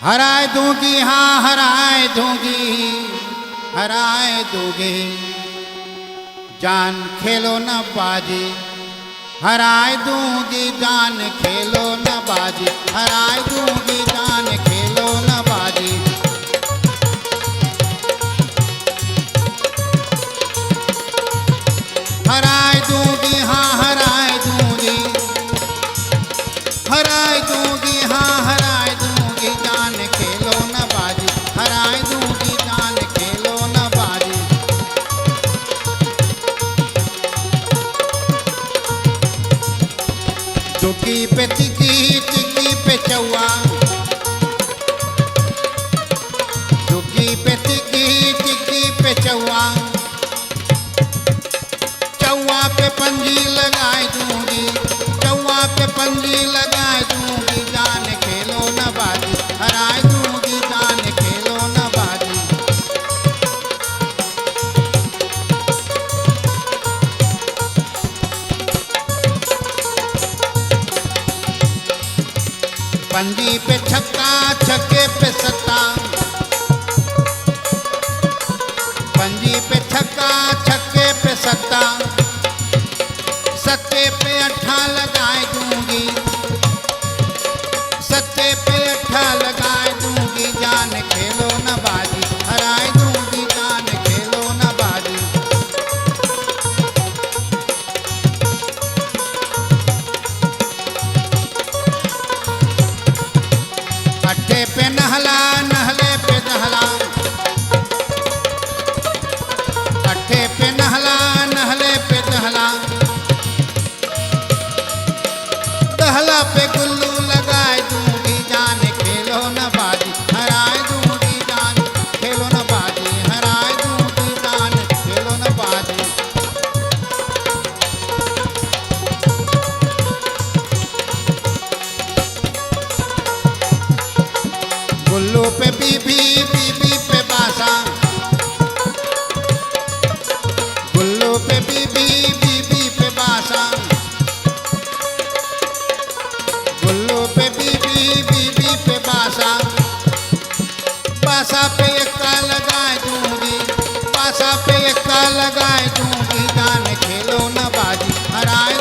हराए दूंगी, हाँ हराए दूंगी, हराए दूंगी, जान खेलो न बाजी, हराए दूंगी जान खेलो न बाजी, हराए दूंगी जान खेलो न बाजी। हराए दूंगी, हाँ हराए दूंगी, हराए दूंगी, हाँ हराए दूंगी, जान खेलो न बाजी, हराए दूंगी जान खेलो न बाजी। दुकी पे तिकी, तिकी पे चौआ, दुकी पे तिकी, तिकी पे चौआ, चौआ पे पंजी लगाए दूंगी, चौआ पे पंजी लगाए दूंगी, जान खेलो न बाजी, हराए दूंगी जान खेलो न बाजी। पंजी पे छक्का, छक्के पे सत्ता, पंजी पे छक्का, छक्के पे सत्ता, सत्ते पे अट्ठा लगाए दूंगी, सत्ते पे अट्ठा लगाए दूंगी, जान खेलो न बाजी, हराए दूंगी जान खेलो न बाजी। अट्ठे पे नहला, नहले पे दहला, अट्ठे पे नहला, नहले पे दहला, दहला पे गुल्लू लगाए दूंगी, जान खेलो न बाजी, हराए दूंगी जान खेलो न बाजी, हराए दूंगी जान खेलो न बाजी। गुल्लू पे बीबी, बीबी पे बासा, गुल्लू पे बीबी, बीबी पे बासा, गुल्लू पे बीबी, बीबी पे बासा, बासा पे एक्का लगाए दूंगी, बासा पे एक्का लगाए दूंगी, जान खेलो न बाजी, हराए